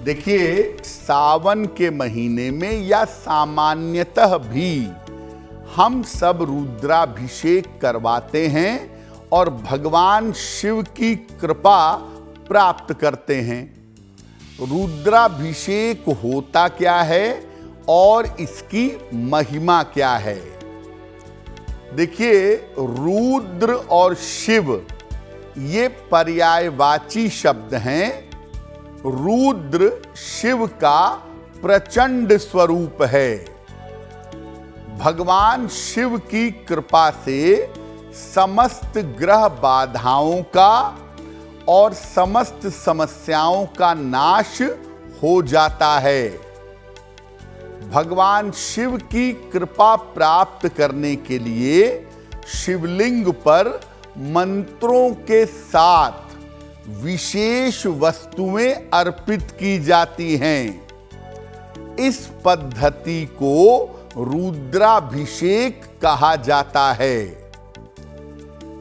देखिए, सावन के महीने में या सामान्यतः भी हम सब रुद्राभिषेक करवाते हैं और भगवान शिव की कृपा प्राप्त करते हैं। रुद्राभिषेक होता क्या है और इसकी महिमा क्या है? देखिए, रुद्र और शिव ये पर्यायवाची शब्द हैं। रुद्र शिव का प्रचंड स्वरूप है। भगवान शिव की कृपा से समस्त ग्रह बाधाओं का और समस्त समस्याओं का नाश हो जाता है। भगवान शिव की कृपा प्राप्त करने के लिए शिवलिंग पर मंत्रों के साथ विशेष वस्तुएं अर्पित की जाती हैं। इस पद्धति को रुद्राभिषेक कहा जाता है।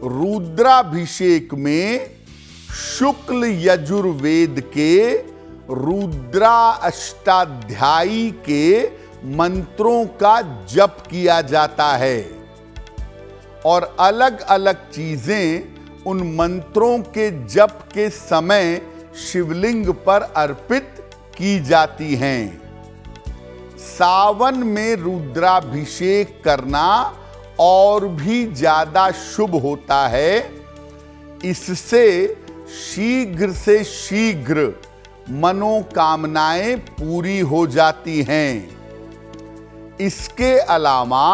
रुद्राभिषेक में शुक्ल यजुर्वेद के रुद्रा अष्टाध्यायी के मंत्रों का जप किया जाता है और अलग अलग चीजें उन मंत्रों के जप के समय शिवलिंग पर अर्पित की जाती हैं। सावन में रुद्राभिषेक करना और भी ज्यादा शुभ होता है। इससे शीघ्र से शीघ्र मनोकामनाएं पूरी हो जाती हैं। इसके अलावा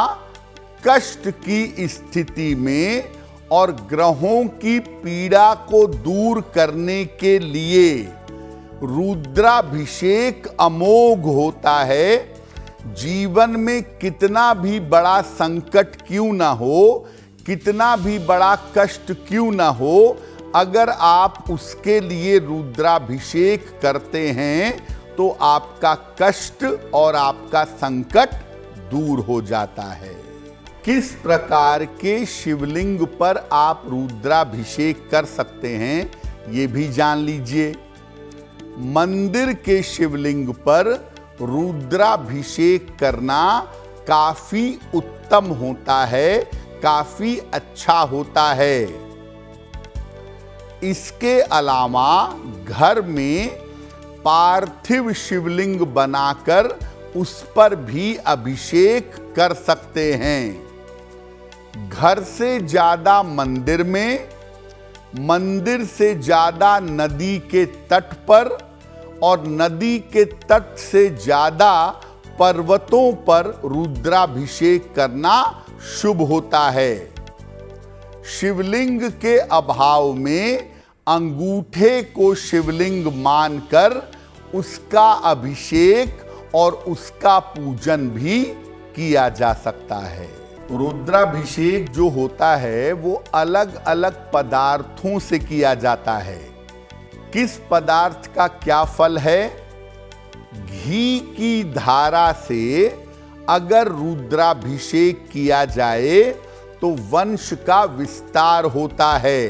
कष्ट की स्थिति में और ग्रहों की पीड़ा को दूर करने के लिए रुद्राभिषेक अमोघ होता है। जीवन में कितना भी बड़ा संकट क्यों ना हो, कितना भी बड़ा कष्ट क्यों ना हो, अगर आप उसके लिए रुद्राभिषेक करते हैं तो आपका कष्ट और आपका संकट दूर हो जाता है। किस प्रकार के शिवलिंग पर आप रुद्राभिषेक कर सकते हैं, ये भी जान लीजिए। मंदिर के शिवलिंग पर रुद्राभिषेक करना काफी उत्तम होता है, काफी अच्छा होता है। इसके अलावा घर में पार्थिव शिवलिंग बनाकर उस पर भी अभिषेक कर सकते हैं। घर से ज्यादा मंदिर में, मंदिर से ज्यादा नदी के तट पर और नदी के तट से ज्यादा पर्वतों पर रुद्राभिषेक करना शुभ होता है। शिवलिंग के अभाव में अंगूठे को शिवलिंग मानकर उसका अभिषेक और उसका पूजन भी किया जा सकता है। रुद्राभिषेक जो होता है वो अलग अलग पदार्थों से किया जाता है। किस पदार्थ का क्या फल है? घी की धारा से अगर रुद्राभिषेक किया जाए तो वंश का विस्तार होता है।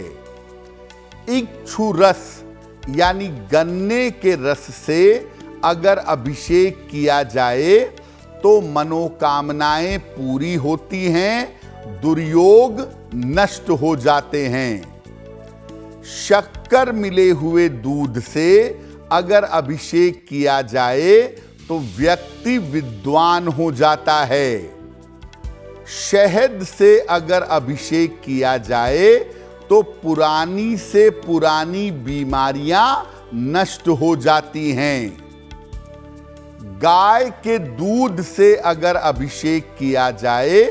इक्षु रस यानी गन्ने के रस से अगर अभिषेक किया जाए तो मनोकामनाएं पूरी होती हैं, दुर्योग नष्ट हो जाते हैं। शक्कर मिले हुए दूध से अगर अभिषेक किया जाए तो व्यक्ति विद्वान हो जाता है। शहद से अगर अभिषेक किया जाए तो पुरानी से पुरानी बीमारियां नष्ट हो जाती हैं। गाय के दूध से अगर अभिषेक किया जाए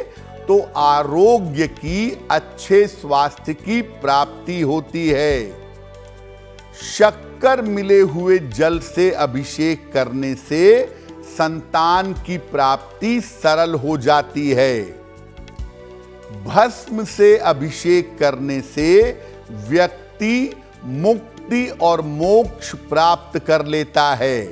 तो आरोग्य की, अच्छे स्वास्थ्य की प्राप्ति होती है। शक्कर मिले हुए जल से अभिषेक करने से संतान की प्राप्ति सरल हो जाती है। भस्म से अभिषेक करने से व्यक्ति मुक्ति और मोक्ष प्राप्त कर लेता है।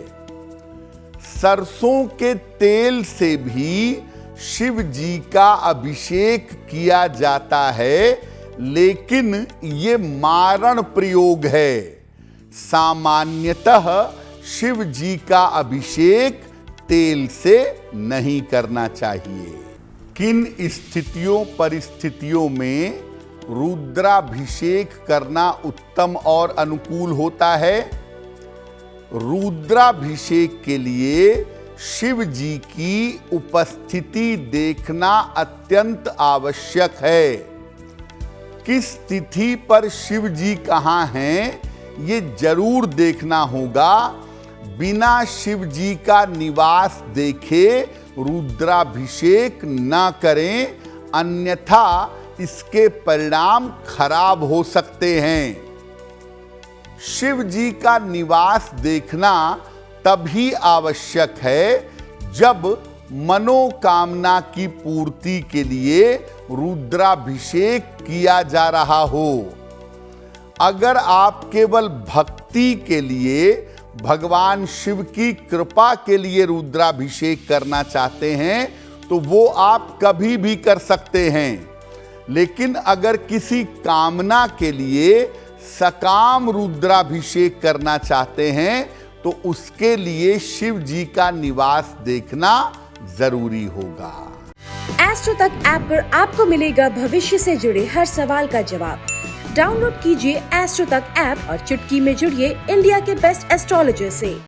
सरसों के तेल से भी शिव जी का अभिषेक किया जाता है, लेकिन ये मारण प्रयोग है। सामान्यतः शिव जी का अभिषेक तेल से नहीं करना चाहिए। किन स्थितियों परिस्थितियों में रुद्राभिषेक करना उत्तम और अनुकूल होता है? रुद्राभिषेक के लिए शिव जी की उपस्थिति देखना अत्यंत आवश्यक है। किस तिथि पर शिव जी कहाँ हैं, ये जरूर देखना होगा। बिना शिव जी का निवास देखे रुद्राभिषेक न करें, अन्यथा इसके परिणाम खराब हो सकते हैं। शिव जी का निवास देखना तभी आवश्यक है जब मनोकामना की पूर्ति के लिए रुद्राभिषेक किया जा रहा हो। अगर आप केवल भक्ति के लिए, भगवान शिव की कृपा के लिए रुद्राभिषेक करना चाहते हैं तो वो आप कभी भी कर सकते हैं। लेकिन अगर किसी कामना के लिए सकाम रुद्राभिषेक करना चाहते हैं तो उसके लिए शिव जी का निवास देखना जरूरी होगा। एस्ट्रो तक ऐप पर आपको मिलेगा भविष्य से जुड़े हर सवाल का जवाब। डाउनलोड कीजिए एस्ट्रो तक ऐप और चुटकी में जुड़िए इंडिया के बेस्ट एस्ट्रोलॉजर से।